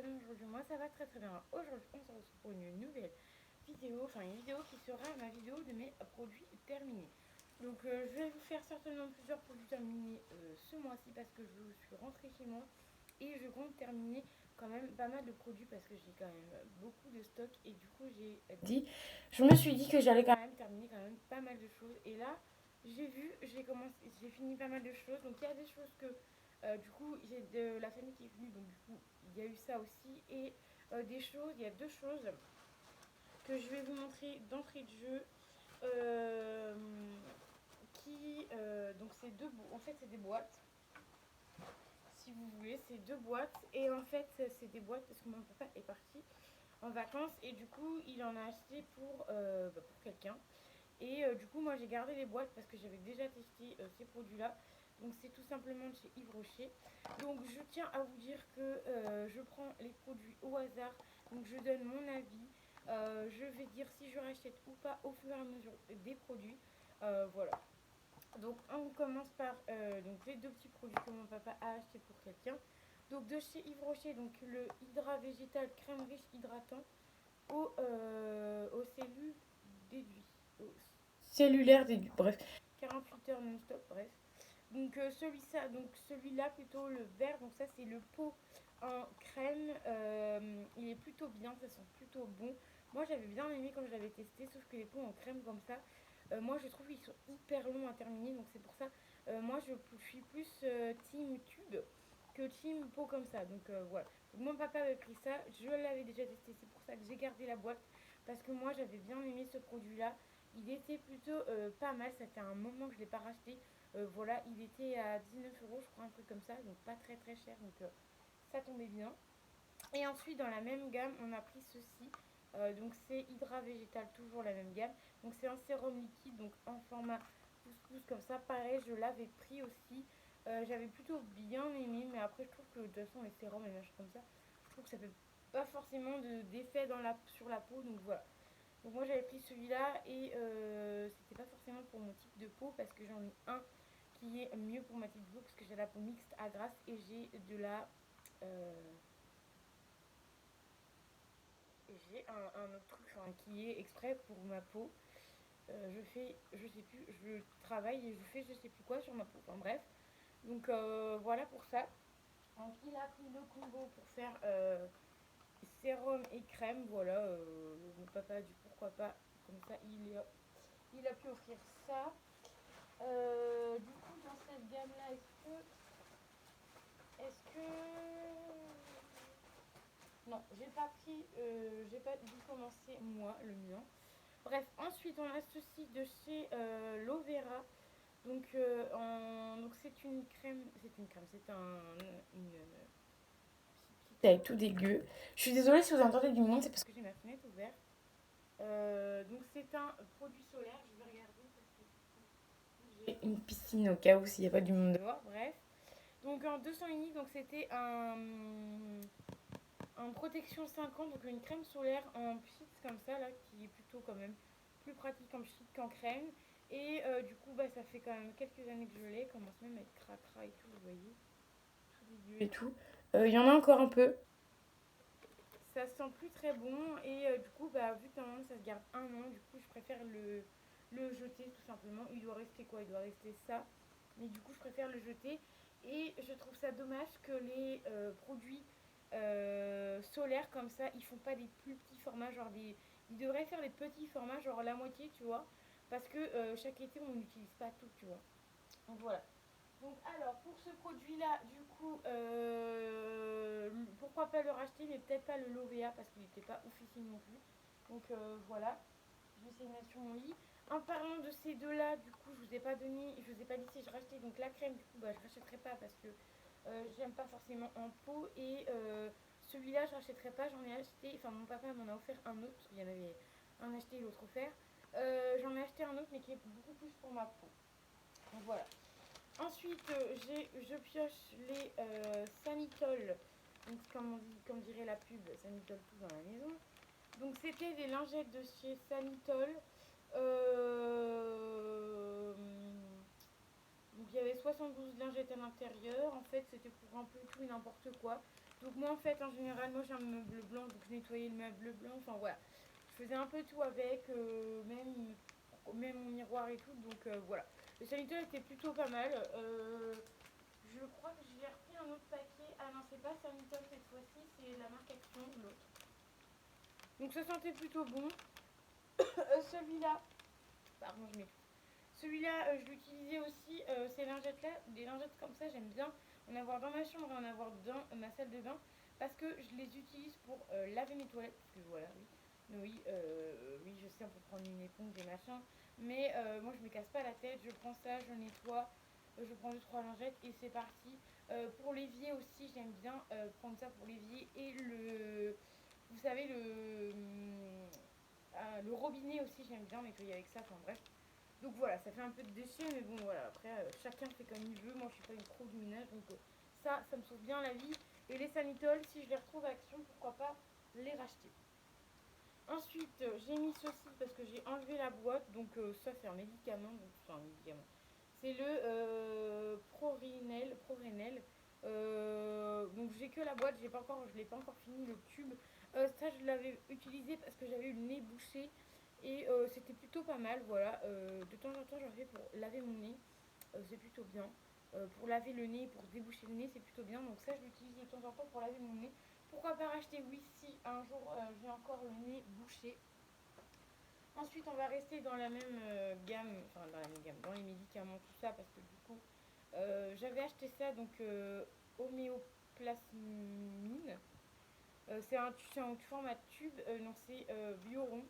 très bien aujourd'hui? Moi ça va très très bien. Aujourd'hui on se retrouve pour une nouvelle vidéo, enfin une vidéo qui sera ma vidéo de mes produits terminés. Donc je vais vous faire certainement plusieurs produits terminés ce mois-ci parce que je suis rentrée chez moi et je compte terminer quand même pas mal de produits parce que j'ai quand même beaucoup de stock et du coup je me suis dit que j'allais quand même terminer quand même pas mal de choses et là j'ai fini pas mal de choses. Donc il y a des choses que du coup, j'ai de la famille qui est venue, donc du coup, il y a eu ça aussi. Et il y a deux choses que je vais vous montrer d'entrée de jeu. euh, donc c'est en fait, c'est des boîtes. Si vous voulez, c'est deux boîtes. Et en fait, c'est des boîtes parce que mon papa est parti en vacances et du coup, il en a acheté pour quelqu'un. Et du coup, moi j'ai gardé les boîtes parce que j'avais déjà testé ces produits-là. Donc c'est tout simplement de chez Yves Rocher. Donc je tiens à vous dire que je prends les produits au hasard. Donc je donne mon avis. Je vais dire si je rachète ou pas au fur et à mesure des produits. Voilà. Donc on commence par donc, les deux petits produits que mon papa a acheté pour quelqu'un. Donc de chez Yves Rocher, donc le Hydra Végétal Crème Riche Hydratant aux cellules déduits. Cellulaire déduit, bref, 48 heures non-stop, bref. Donc celui-là plutôt le vert, donc ça c'est le pot en crème. Il est plutôt bien, ça sent plutôt bon. Moi j'avais bien aimé quand je l'avais testé, sauf que les pots en crème comme ça, moi je trouve qu'ils sont hyper longs à terminer, donc c'est pour ça. Moi je suis plus team tube que team pot comme ça, donc voilà. Donc, mon papa avait pris ça, je l'avais déjà testé, c'est pour ça que j'ai gardé la boîte, parce que moi j'avais bien aimé ce produit-là. Il était plutôt pas mal, ça fait un moment que je ne l'ai pas racheté. Voilà, il était à 19 € je crois, un truc comme ça, donc pas très très cher, donc ça tombait bien. Et ensuite, dans la même gamme, on a pris ceci. Donc c'est Hydra Végétal, toujours la même gamme. Donc c'est un sérum liquide, donc en format pouce-pouce comme ça. Pareil, je l'avais pris aussi. J'avais plutôt bien aimé, mais après je trouve que de toute façon les sérums et machin comme ça, je trouve que ça fait pas forcément d'effet sur la peau, donc voilà. Donc moi j'avais pris celui-là et c'était pas forcément pour mon type de peau parce que j'en ai un qui est mieux pour ma type de peau parce que j'ai la peau mixte à grasse et euh, j'ai un autre truc enfin, qui est exprès pour ma peau. Je sais plus, je travaille et je fais je sais plus quoi sur ma peau. Enfin bref. Donc voilà pour ça. Donc il a pris le combo pour faire sérum et crème. Voilà, mon papa a dit pourquoi pas. Comme ça, il a pu offrir ça. Du coup, dans cette gamme-là, est-ce que... Non, j'ai pas dû commencer moi, le mien. Bref, ensuite, on a ceci de chez Lovera. Donc c'est une petite taille tout dégueu. Je suis désolée si vous entendez du monde, c'est parce que j'ai ma fenêtre ouverte. Donc c'est un produit solaire, je vais regarder parce que j'ai une piscine au cas où s'il n'y a pas du monde dehors, bref. Donc en 200 unités, donc c'était un protection 50, donc une crème solaire en pchit comme ça, là, qui est plutôt quand même plus pratique en pchit qu'en crème. Et du coup, bah, ça fait quand même quelques années que je l'ai, commence même à être cracra et tout, vous voyez, tout dégueu et tout. Il y en a encore un peu. Ça sent plus très bon et du coup, bah, vu que normalement ça se garde un an, du coup, je préfère le jeter tout simplement. Il doit rester quoi? Il doit rester ça. Mais du coup, je préfère le jeter. Et je trouve ça dommage que les produits solaires comme ça, ils font pas des plus petits formats, genre des. Ils devraient faire des petits formats, genre la moitié, tu vois. Parce que chaque été, on n'utilise pas tout, tu vois. Donc voilà. Donc alors pour ce produit-là, du coup, pourquoi pas le racheter, mais peut-être pas le Lovea parce qu'il n'était pas oufissime non plus. Donc voilà, je vais essayer de mettre sur mon lit. En parlant de ces deux-là, du coup, je vous ai pas dit si je rachetais donc la crème, du coup, bah, je rachèterai pas parce que j'aime pas forcément en pot et celui-là, je rachèterai pas. J'en ai acheté, enfin mon papa m'en a offert un autre parce qu'il y en avait un acheté et l'autre offert. J'en ai acheté un autre mais qui est beaucoup plus pour ma peau. Donc voilà. Ensuite, je pioche les Sanitol, donc comme dirait la pub, Sanitol tout dans la maison. Donc c'était des lingettes de chez Sanitol. Donc il y avait 72 lingettes à l'intérieur. En fait, c'était pour un peu tout et n'importe quoi. Donc moi en fait en général moi j'ai un meuble blanc donc je nettoyais le meuble blanc, enfin voilà. Je faisais un peu tout avec, même mon miroir et tout, donc voilà. Le sanitaire était plutôt pas mal. Je crois que j'ai repris un autre paquet. Ah non, c'est pas Sanitol cette fois-ci, c'est la marque Action, l'autre. Donc ça sentait plutôt bon. Celui-là, pardon, je m'étouffe. Celui-là, je l'utilisais aussi, ces lingettes-là, des lingettes comme ça, j'aime bien en avoir dans ma chambre et en avoir dans ma salle de bain parce que je les utilise pour laver mes toilettes. Parce que voilà, oui. Oui, oui, je sais, on peut prendre une éponge et machin, mais moi je me casse pas la tête, je prends ça, je nettoie, je prends deux trois lingettes et c'est parti. Pour l'évier aussi, j'aime bien prendre ça pour l'évier et vous savez, le robinet aussi, j'aime bien nettoyer avec ça, enfin bref. Donc voilà, ça fait un peu de déchets, mais bon voilà, après chacun fait comme il veut. Moi je suis pas une pro du ménage, donc ça me sauve bien la vie. Et les Sanitol, si je les retrouve à Action, pourquoi pas les racheter. Ensuite, j'ai mis ceci parce que j'ai enlevé la boîte, donc ça c'est un médicament, donc c'est un médicament. C'est le Prorenel. Donc j'ai que la boîte, je l'ai pas encore fini le tube. Ça je l'avais utilisé parce que j'avais eu le nez bouché et c'était plutôt pas mal. Voilà, de temps en temps j'en fais pour laver mon nez, c'est plutôt bien. Pour laver le nez, pour déboucher le nez, c'est plutôt bien. Donc ça je l'utilise de temps en temps pour laver mon nez. Pourquoi pas racheter? Oui, si un jour j'ai encore le nez bouché. Ensuite, on va rester dans la même gamme, enfin dans la même gamme, dans les médicaments, tout ça, parce que du coup, j'avais acheté ça, donc homéoplasmine. C'est en format tube, non, c'est Biora,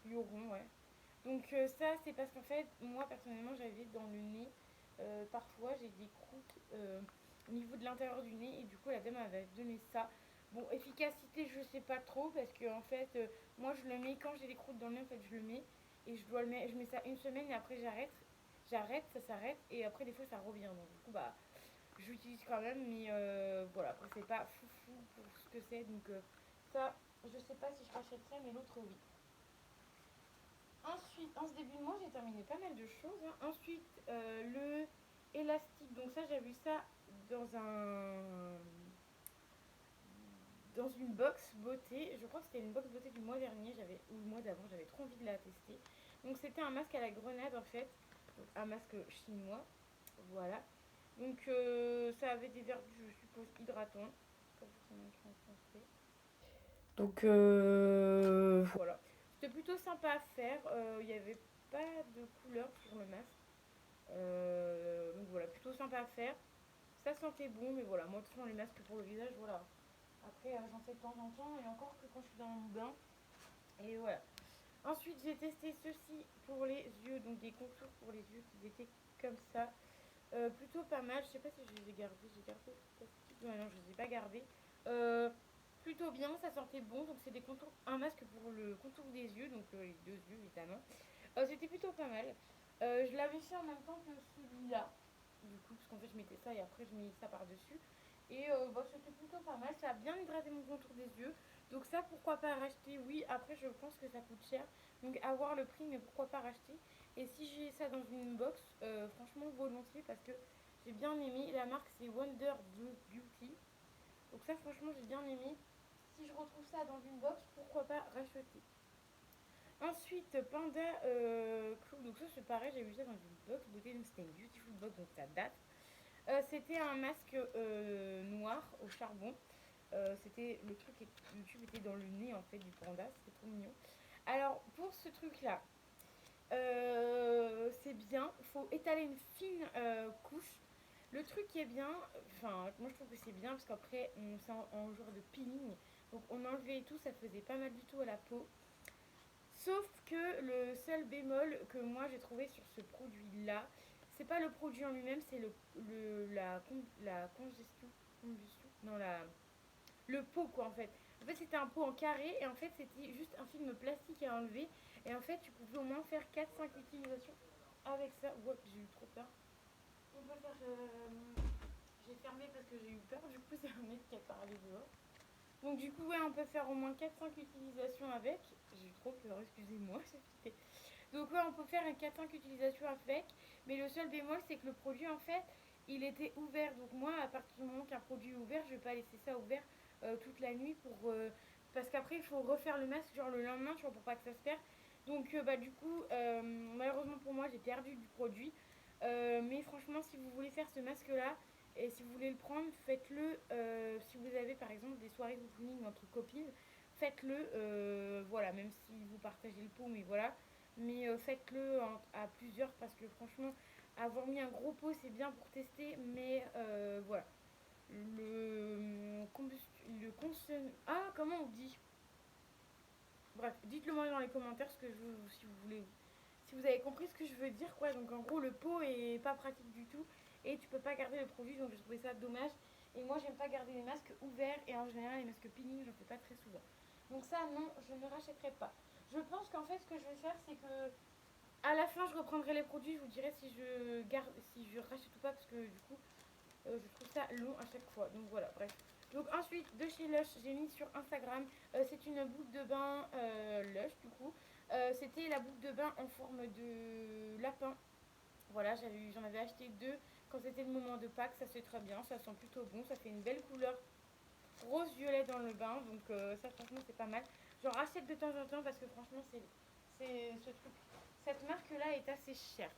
Bioron, ouais. Donc ça, c'est parce qu'en fait, moi personnellement, j'avais dans le nez, parfois j'ai des croûtes au niveau de l'intérieur du nez, et du coup, la dame m'avait donné ça. Bon, efficacité, je sais pas trop, parce que en fait, moi je le mets quand j'ai des croûtes dans le nez, en fait, je le mets, et je mets ça une semaine, et après j'arrête, ça s'arrête, et après des fois ça revient. Donc du coup, bah, je l'utilise quand même, mais voilà, après c'est pas foufou pour ce que c'est, donc ça, je sais pas si je rachèterais, mais l'autre oui. Ensuite, en ce début de mois, j'ai terminé pas mal de choses, hein. Ensuite, le élastique. Donc ça, j'ai vu ça dans un dans une box beauté. Je crois que c'était une box beauté du mois dernier, ou le mois d'avant. J'avais trop envie de la tester. Donc c'était un masque à la grenade en fait, donc un masque chinois. Voilà. Donc ça avait des vertus, je suppose, hydratants. Pas forcément écrit en français. Donc voilà. C'était plutôt sympa à faire. Il n'y avait pas de couleur sur le masque. Donc voilà, plutôt sympa à faire. Ça sentait bon, mais voilà, moi de toute façon les masques pour le visage, voilà. Après j'en fais de temps en temps et encore que quand je suis dans mon bain. Et voilà. Ensuite j'ai testé ceci pour les yeux, donc des contours pour les yeux qui étaient comme ça. Plutôt pas mal, je sais pas si je les ai gardés, j'ai gardé le plastique. Ouais, non, je les ai pas gardés. Euh, Plutôt bien, ça sentait bon, donc c'est des contours, un masque pour le contour des yeux, donc les deux yeux évidemment. C'était plutôt pas mal. Je l'avais fait en même temps que celui-là, du coup, parce qu'en fait je mettais ça et après je mets ça par-dessus. Et bah, c'était plutôt pas mal, ça a bien hydraté mon contour des yeux. Donc ça, pourquoi pas racheter? Oui, après je pense que ça coûte cher, donc avoir le prix, mais pourquoi pas racheter? Et si j'ai ça dans une box, franchement volontiers parce que j'ai bien aimé. La marque c'est Wonder Beauty. Donc ça franchement j'ai bien aimé. Si je retrouve ça dans une box, pourquoi pas racheter. Ensuite, Panda Clou. Donc ça c'est pareil, j'ai vu ça dans une box beauté. Donc c'était une beautiful box, donc ça date. C'était un masque noir au charbon. C'était le tube était dans le nez en fait du panda. C'était trop mignon. Alors pour ce truc là, c'est bien. Il faut étaler une fine couche. Le truc qui est bien, enfin, moi je trouve que c'est bien parce qu'après, c'est en genre de peeling. Donc on enlevait et tout, ça faisait pas mal du tout à la peau. Sauf que le seul bémol que moi j'ai trouvé sur ce produit-là, c'est pas le produit en lui-même, c'est la congestion, non, le pot quoi en fait. En fait c'était un pot en carré et en fait c'était juste un film plastique à enlever et en fait tu pouvais au moins faire 4 5 utilisations avec ça. Ouais, j'ai eu trop peur. On peut faire... J'ai fermé parce que j'ai eu peur, du coup c'est un mec qui a parlé dehors. Donc du coup ouais on peut faire au moins 4 5 utilisations avec. J'ai eu trop peur, excusez-moi, j'ai flippé. Donc ouais on peut faire 4 5 utilisations avec, mais le seul bémol c'est que le produit en fait il était ouvert. Donc moi, à partir du moment qu'un produit est ouvert, je vais pas laisser ça ouvert toute la nuit parce qu'après il faut refaire le masque genre le lendemain, tu vois, pour pas que ça se perde. Donc bah du coup, malheureusement pour moi, j'ai perdu du produit. Mais franchement, si vous voulez faire ce masque là et si vous voulez le prendre, faites-le. Si vous avez par exemple des soirées cocooning entre copines, faites-le. Voilà, même si vous partagez le pot, mais voilà. Mais faites-le à plusieurs parce que franchement, avoir mis un gros pot, c'est bien pour tester, mais voilà. Le consomme. Ah, comment on dit? Bref, dites-le moi dans les commentaires ce que si vous voulez. Si vous avez compris ce que je veux dire, quoi. Donc en gros, le pot est pas pratique du tout et tu peux pas garder le produit, donc j'ai trouvé ça dommage. Et moi, j'aime pas garder les masques ouverts et en général, les masques peeling, j'en fais pas très souvent. Donc ça, non, je ne rachèterai pas. Je pense qu'en fait, ce que je vais faire, c'est que à la fin, je reprendrai les produits, je vous dirai si je garde, si je rachète ou pas, parce que du coup, je trouve ça long à chaque fois. Donc voilà, bref. Donc ensuite, de chez Lush, j'ai mis sur Instagram. C'est une boucle de bain Lush, du coup. C'était la boucle de bain en forme de lapin. Voilà, j'en avais acheté deux quand c'était le moment de Pâques. Ça c'est très bien, ça sent plutôt bon. Ça fait une belle couleur rose-violet dans le bain. Donc ça, franchement, c'est pas mal. J'en rachète de temps en temps parce que franchement, c'est ce truc. Cette marque-là est assez chère.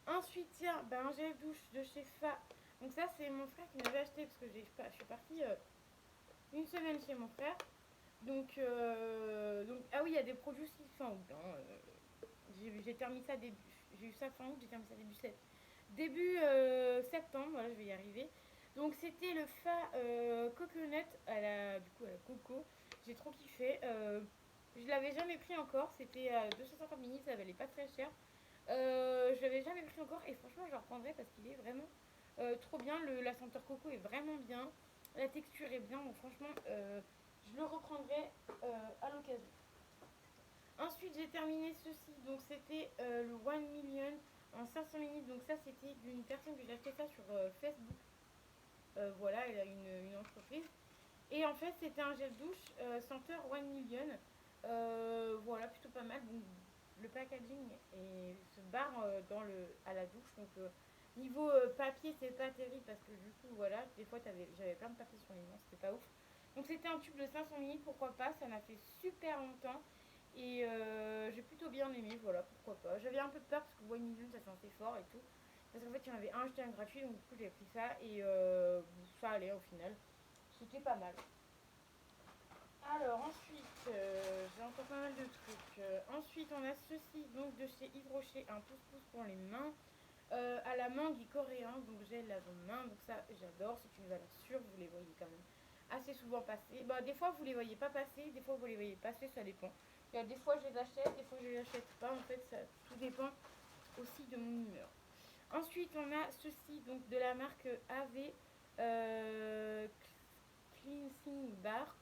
Ensuite, tiens, ben, un gel douche de chez Fa. Donc ça, c'est mon frère qui m'avait acheté parce que je suis partie une semaine chez mon frère. Donc, ah oui, il y a des produits aussi fin août. Hein, j'ai terminé ça début. J'ai eu ça fin août, j'ai terminé ça début septembre. Voilà, je vais y arriver. Donc c'était le Fa coconut du coup, à la coco. J'ai trop kiffé. Je l'avais jamais pris encore. C'était à 250 ml, ça valait pas très cher. Je l'avais jamais pris encore et franchement je le reprendrai parce qu'il est vraiment trop bien. La senteur coco est vraiment bien. La texture est bien. Donc franchement je le reprendrai à l'occasion. Ensuite j'ai terminé ceci. Donc c'était le 1 million en 500 minutes. Donc ça c'était d'une personne que j'ai acheté ça sur Facebook. Voilà, elle a une entreprise. Et en fait c'était un gel douche senteur 1 million. Voilà, plutôt pas mal. Bon, le packaging se barre à la douche. Donc, niveau papier, c'est pas terrible parce que du coup, voilà, des fois, j'avais plein de papier sur les mains, c'était pas ouf. Donc, c'était un tube de 500 ml, pourquoi pas. Ça m'a fait super longtemps. Et j'ai plutôt bien aimé, voilà, pourquoi pas. J'avais un peu de peur parce que 1 million, ça sentait fort et tout. Parce qu'en fait, il y en avait un acheté un gratuit, donc du coup, j'ai pris ça et ça allait au final. C'était pas mal. Alors ensuite, j'ai encore pas mal de trucs. Ensuite, on a ceci donc de chez Yves Rocher, un pouce-pouce pour les mains. À la mangue coréen, donc j'ai lave-main, donc ça j'adore, c'est une valeur sûre, vous les voyez quand même assez souvent passer. Bah, des fois vous les voyez pas passer, des fois vous les voyez passer, ça dépend. Il y a des fois je les achète, des fois je les achète pas, en fait ça tout dépend aussi de mon humeur. Ensuite on a ceci donc de la marque AV Cleansing Bar.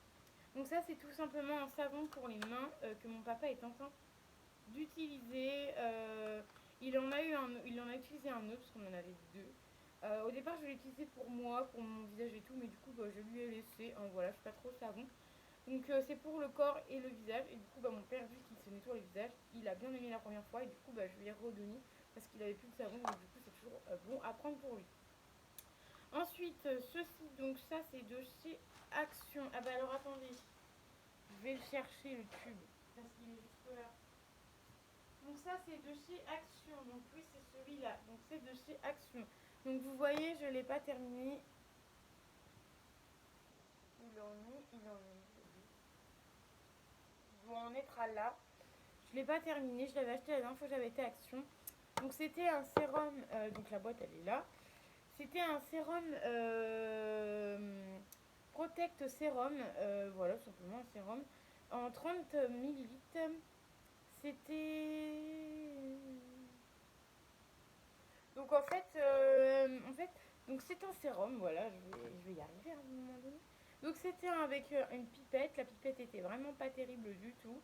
Donc ça c'est tout simplement un savon pour les mains que mon papa est en train d'utiliser. Il en a utilisé un autre parce qu'on en avait deux. Au départ je l'ai utilisé pour moi, pour mon visage et tout, mais du coup bah, je lui ai laissé. Voilà, je suis pas trop savon. Donc c'est pour le corps et le visage. Et du coup bah, mon père, vu qu'il se nettoie le visage, il a bien aimé la première fois et du coup bah, je lui ai redonné parce qu'il avait plus de savon. Donc du coup c'est toujours bon à prendre pour lui. Ensuite, ceci, donc ça c'est de chez Action. Ah bah alors attendez, je vais le chercher le tube parce qu'il est juste là. Donc ça c'est de chez Action. Donc oui c'est celui-là. Donc c'est de chez Action. Donc vous voyez je ne l'ai pas terminé. Il doit en être à là. Je ne l'ai pas terminé. Je l'avais acheté la dernière fois que j'avais été à Action. Donc c'était un sérum. Donc la boîte elle est là. C'était un sérum Protect Sérum. Voilà simplement un sérum. En 30 millilitres. C'était donc en fait, donc c'est un sérum, voilà, je vais y arriver à un moment donné. Donc c'était avec une pipette, la pipette était vraiment pas terrible du tout.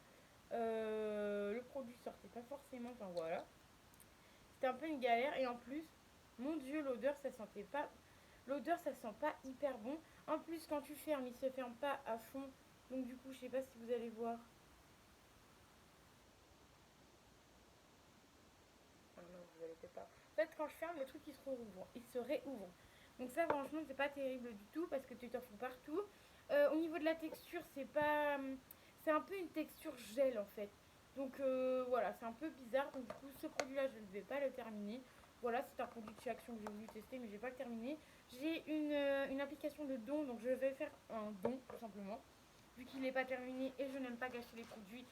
Le produit sortait pas forcément, enfin voilà. C'était un peu une galère et en plus, mon dieu, l'odeur ça sent pas hyper bon. En plus quand tu fermes, il se ferme pas à fond. Donc du coup, je sais pas si vous allez voir. Ah non, vous allez peut-être pas. En fait, quand je ferme, le truc il se réouvre. Donc ça, franchement, c'est pas terrible du tout parce que tu t'en fous partout. Au niveau de la texture, c'est pas, c'est un peu une texture gel en fait. Donc voilà, c'est un peu bizarre. Donc du coup, ce produit-là, je ne vais pas le terminer. Voilà, c'est un produit de chez Action que j'ai voulu tester, mais j'ai pas le terminé. J'ai une application de don, donc je vais faire un don tout simplement. Vu qu'il n'est pas terminé et je n'aime pas gâcher les produits.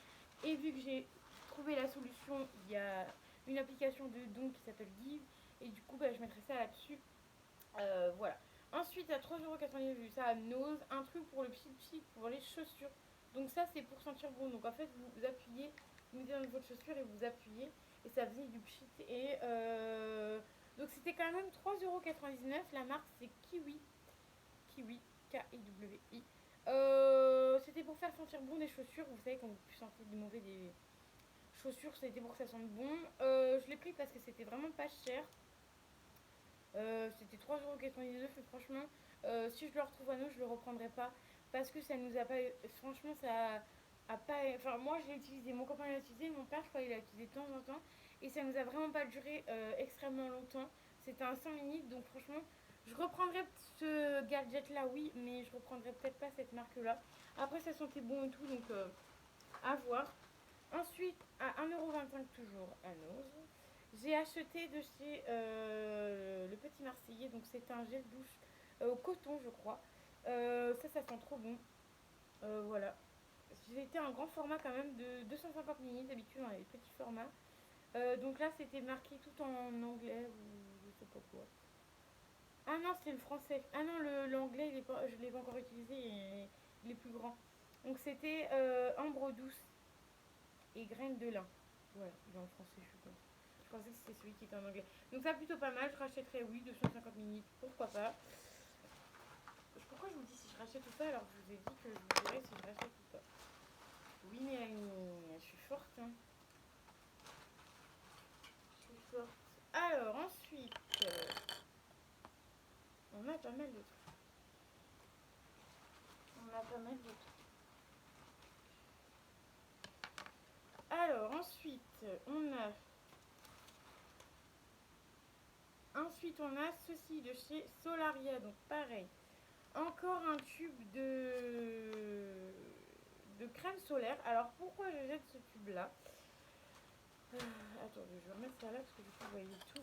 Et vu que j'ai trouvé la solution, il y a une application de don qui s'appelle Give. Et du coup, bah, je mettrai ça là-dessus. Voilà. Ensuite, à 3,90€, j'ai vu ça à Nose. Un truc pour le pchit pour les chaussures. Donc ça, c'est pour sentir bon. Donc en fait, vous appuyez, vous mettez dans votre chaussure et vous appuyez. Et ça faisait du pchit. Et donc c'était quand même 3,99€. La marque, c'est Kiwi. Kiwi. K-I-W-I. C'était pour faire sentir bon des chaussures. Vous savez, quand vous sentez du mauvais des chaussures, c'était pour que ça sente bon. Je l'ai pris parce que c'était vraiment pas cher. C'était 3,99€, mais franchement, si je le retrouve à nous, je le reprendrai pas. Parce que ça nous a pas. Franchement, ça a pas. Enfin, moi, je l'ai utilisé, mon copain l'a utilisé, mon père, je crois, il l'a utilisé de temps en temps. Et ça nous a vraiment pas duré extrêmement longtemps. C'était un 5 minutes, donc franchement, je reprendrai ce gadget-là, oui, mais je reprendrai peut-être pas cette marque-là. Après, ça sentait bon et tout, donc à voir. Ensuite, à 1,25€ toujours à Nose. J'ai acheté de chez le Petit Marseillais, donc c'est un gel douche au coton, je crois. Ça sent trop bon. Voilà. J'ai été un grand format quand même de 250 ml, d'habitude dans les petits formats. Donc là, c'était marqué tout en anglais ou je sais pas quoi. Ah non, c'est le français. Ah non, l'anglais, je ne l'ai pas encore utilisé et il est plus grand. Donc c'était ambre douce et graines de lin. Voilà, il est en français, je suis con. Je pensais que c'était celui qui était en anglais. Donc ça, plutôt pas mal. Je rachèterais, oui, 250 minutes. Pourquoi pas. Pourquoi je vous dis si je rachète ou pas alors que je vous ai dit que je vous dirais si je rachète ou pas. Oui, mais je suis forte. Hein. Je suis forte. Alors, ensuite, on a pas mal de trucs. On a pas mal de trucs. Alors, ensuite, on a ceci de chez Solaria. Donc, pareil. Encore un tube de crème solaire. Alors, pourquoi je jette ce tube-là? Attendez, je vais remettre ça là parce que du coup, vous voyez tout.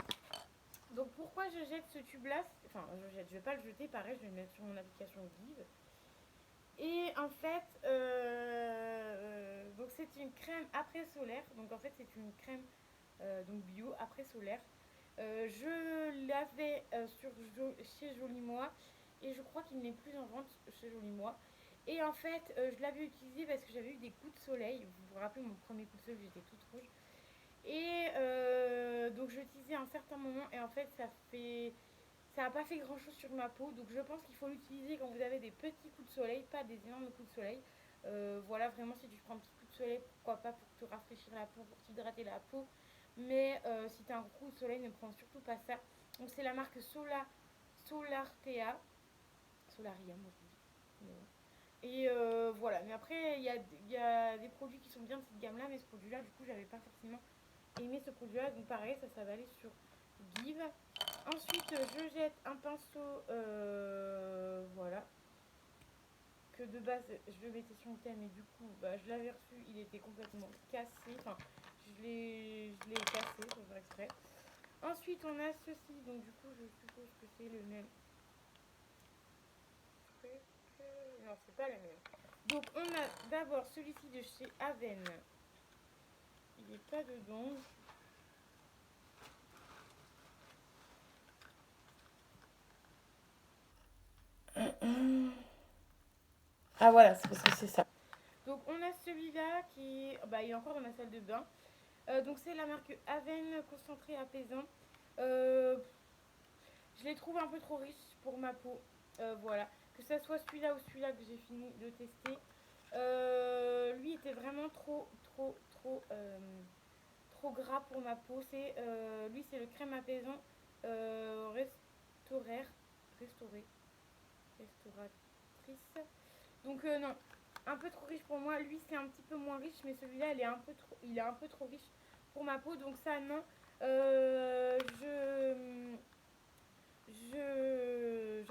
Donc, pourquoi je jette ce tube-là? Enfin, je vais pas le jeter. Pareil, je vais le mettre sur mon application Give. Et en fait, donc c'est une crème après solaire. Donc en fait, c'est une crème donc bio après solaire. Je l'avais chez Joli Moi et je crois qu'il n'est plus en vente chez Joli Moi. Et en fait, je l'avais utilisé parce que j'avais eu des coups de soleil. Vous vous rappelez mon premier coup de soleil, j'étais toute rouge. Et donc je l'utilisais à un certain moment et en fait, ça n'a pas fait grand chose sur ma peau, donc je pense qu'il faut l'utiliser quand vous avez des petits coups de soleil, pas des énormes coups de soleil. Voilà, vraiment, si tu prends un petit coup de soleil, pourquoi pas pour te rafraîchir la peau, pour t'hydrater la peau. Mais si tu as un coup de soleil, ne prends surtout pas ça. Donc c'est la marque Solartea. Solaria, moi je dis. Mais ouais. Et voilà, mais après, il y a des produits qui sont bien de cette gamme-là, mais ce produit-là, du coup, j'avais pas forcément aimé ce produit-là. Donc pareil, ça va aller sur Give. Ensuite, je jette un pinceau, voilà, que de base, je le mettais sur le thème et du coup, bah, je l'avais reçu, il était complètement cassé. Enfin, je l'ai cassé, sans faire exprès. Ensuite, on a ceci, donc du coup, je suppose que c'est le même truc. Non, c'est pas le même. Donc, on a d'abord celui-ci de chez Aven. Il n'est pas dedans. Ah voilà, c'est parce que c'est ça. Donc on a celui-là qui est, bah, il est encore dans ma salle de bain. Donc c'est la marque Aven concentré apaisant. Euh, je les trouve un peu trop riches pour ma peau. Voilà. Que ce soit celui-là ou celui-là que j'ai fini de tester. Lui était vraiment trop gras pour ma peau. Lui c'est le crème apaisant restaurer, restauré, restauratrice. Donc non, un peu trop riche pour moi. Lui c'est un petit peu moins riche, mais celui-là il est un peu trop riche pour ma peau. Donc ça non. Je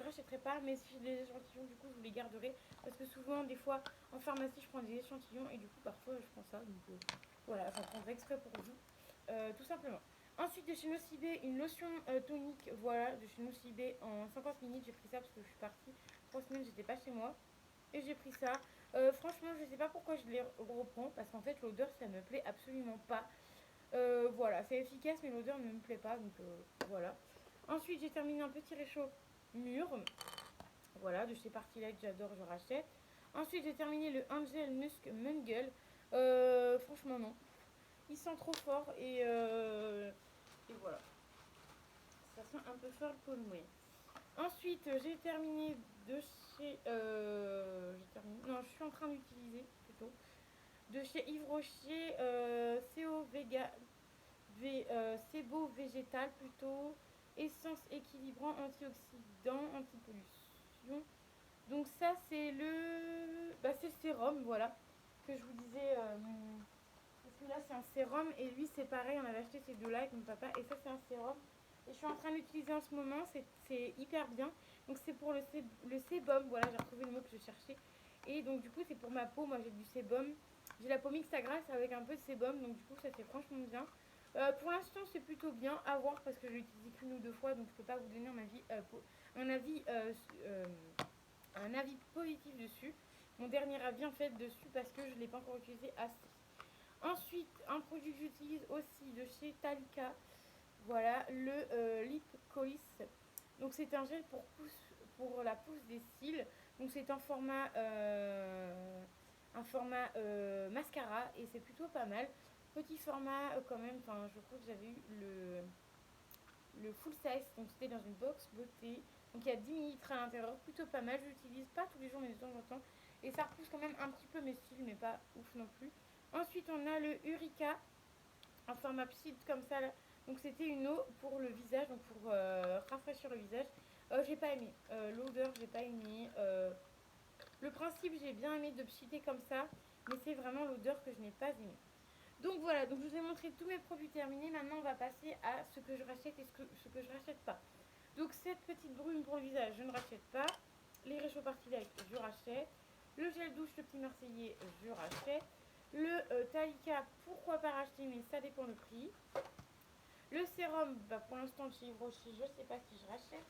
rachèterai pas, mais si j'ai des échantillons, du coup, je vous les garderai. Parce que souvent, des fois, en pharmacie, je prends des échantillons et du coup, parfois, je prends ça. Donc voilà, j'en prendrai exprès pour vous, tout simplement. Ensuite, de chez Nocibé, une lotion tonique, voilà, de chez Nocibé en 50 minutes. J'ai pris ça parce que je suis partie 3 semaines, j'étais pas chez moi. Et j'ai pris ça. Franchement, je sais pas pourquoi je les reprends. Parce qu'en fait, l'odeur, ça me plaît absolument pas. Voilà, c'est efficace, mais l'odeur ne me plaît pas. Donc voilà. Ensuite, j'ai terminé un petit réchaud mûr. Voilà, de chez Party Light, j'adore, je rachète. Ensuite, j'ai terminé le Angel Musk Mungle. Franchement, non. Il sent trop fort et voilà. Ça sent un peu fort le Paul Mouet. Ensuite, j'ai terminé de chez. Non, je suis en train d'utiliser plutôt. De chez Yves Rocher, CO Vega. Sebo végétal plutôt. Essence équilibrant, antioxydant, antipollution. Donc, ça, c'est le. Bah, c'est le sérum, voilà. Que je vous disais. Parce que là, c'est un sérum et lui, c'est pareil. On avait acheté ces deux-là avec mon papa. Et ça, c'est un sérum. Et je suis en train d'utiliser en ce moment. C'est hyper bien. Donc, c'est pour le sébum. Voilà, j'ai retrouvé le mot que je cherchais. Et donc, du coup, c'est pour ma peau. Moi, j'ai du sébum. J'ai la peau mixte à grasse avec un peu de sébum. Donc, du coup, ça, c'est franchement bien. Pour l'instant, c'est plutôt bien à voir parce que je l'ai utilisé qu'une ou deux fois. Donc, je peux pas vous donner un avis, un avis positif dessus. Mon dernier avis, en fait, dessus parce que je ne l'ai pas encore utilisé assez. Ensuite, un produit que j'utilise aussi de chez Talika, voilà, le Lip Colis. Donc c'est un gel pour la pousse des cils. Donc c'est un format mascara et c'est plutôt pas mal. Petit format quand même, enfin je crois que j'avais eu le full size, donc c'était dans une box beauté. Donc il y a 10 ml à l'intérieur, plutôt pas mal. Je l'utilise pas tous les jours mais de temps en temps. Et ça repousse quand même un petit peu mes cils, mais pas ouf non plus. Ensuite, on a le Eureka en format psy comme ça là. Donc c'était une eau pour le visage, donc pour rafraîchir le visage. J'ai pas aimé. L'odeur, j'ai pas aimé. Le principe, j'ai bien aimé de pchiter comme ça, mais c'est vraiment l'odeur que je n'ai pas aimé. Donc voilà, donc je vous ai montré tous mes produits terminés. Maintenant, on va passer à ce que je rachète et ce que je rachète pas. Donc cette petite brume pour le visage, je ne rachète pas. Les réchauds Party Light, je rachète. Le gel douche, le petit Marseillais, je rachète. Le Talika, pourquoi pas racheter, mais ça dépend le prix. Le sérum, bah pour l'instant chez Yves Rocher, je ne sais pas si je rachète.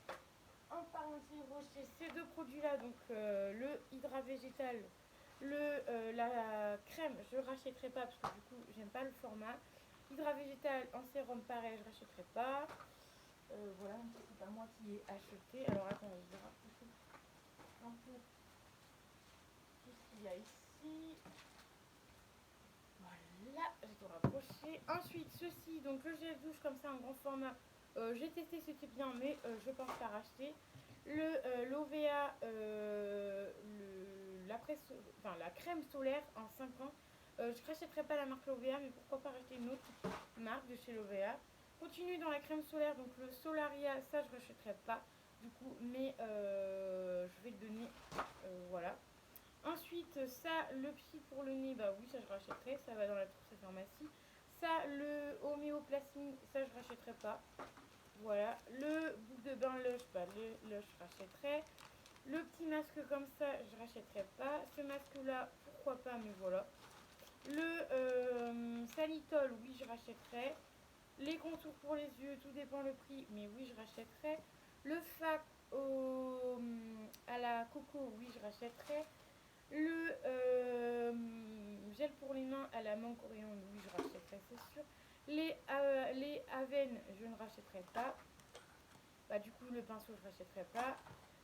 En parlant de chez Yves Rocher, ces deux produits-là, donc le Hydra Végétal, la crème, je ne rachèterai pas parce que du coup, j'aime pas le format. Hydra Végétal en sérum, pareil, je ne rachèterai pas. Voilà, c'est pas moi qui ai acheté. Alors attendez, je vais rapprocher un peu tout ce qu'il y a ici. Voilà, j'ai tout rapproché. Ensuite, ceci, donc le gel douche comme ça en grand format. J'ai testé, c'était bien, mais je pense pas racheter. L'OVA, la crème solaire en 5 ans. Je ne rachèterai pas la marque L'OVA, mais pourquoi pas racheter une autre marque de chez L'OVA. Continue dans la crème solaire, donc le Solaria, ça je rachèterai pas du coup, mais je vais le donner, voilà. Ensuite, ça, le psy pour le nez, bah oui, ça je rachèterai, ça va dans la trousse à pharmacie. Ça, le homéoplasmine, ça je rachèterai pas. Voilà, le boucle de bain Lush, bah le Lush je rachèterai. Le petit masque comme ça, je rachèterai pas. Ce masque-là, pourquoi pas, mais voilà. Le Sanitol, oui, je rachèterai. Les contours pour les yeux, tout dépend le prix, mais oui, je rachèterai. Le fac à la coco, oui, je rachèterai. Le gel pour les mains à la menthe coriandre, oui, je rachèterai, c'est sûr. Les Aven, je ne rachèterai pas. Bah, du coup, le pinceau, je rachèterai pas.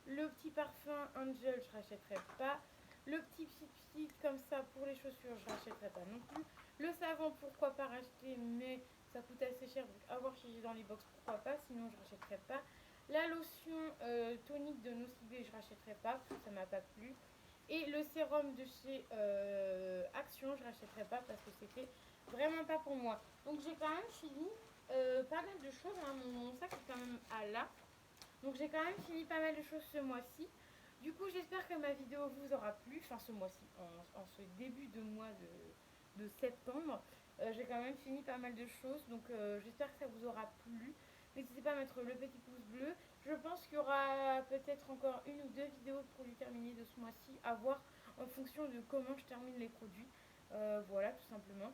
Le petit parfum Angel, je rachèterai pas. Le petit pchit comme ça pour les chaussures, je rachèterai pas non plus. Le savon, pourquoi pas racheter, mais ça coûte assez cher, donc à voir si j'ai dans les box, pourquoi pas, sinon je rachèterai pas. La lotion tonique de Nocibé, je rachèterai pas, parce que ça m'a pas plu. Et le sérum de chez Action, je rachèterai pas parce que c'était vraiment pas pour moi. Donc j'ai quand même fini pas mal de choses, hein. Mon sac est quand même à là. Donc j'ai quand même fini pas mal de choses ce mois-ci. Du coup, j'espère que ma vidéo vous aura plu, enfin ce mois-ci, en ce début de mois de septembre. J'ai quand même fini pas mal de choses, donc j'espère que ça vous aura plu. N'hésitez pas à mettre le petit pouce bleu. Je pense qu'il y aura peut-être encore une ou deux vidéos de produits terminés de ce mois-ci à voir en fonction de comment je termine les produits. Voilà, tout simplement.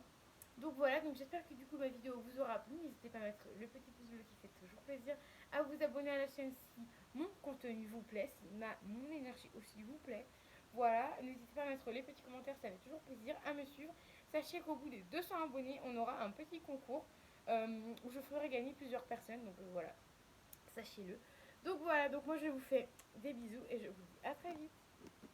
Donc voilà, donc j'espère que du coup ma vidéo vous aura plu. N'hésitez pas à mettre le petit pouce bleu qui fait toujours plaisir, à vous abonner à la chaîne si mon contenu vous plaît, si mon énergie aussi vous plaît. Voilà, n'hésitez pas à mettre les petits commentaires, ça fait toujours plaisir, à me suivre. Sachez qu'au bout des 200 abonnés, on aura un petit concours où je ferai gagner plusieurs personnes. Donc voilà, sachez-le. Donc voilà, donc moi je vous fais des bisous et je vous dis à très vite.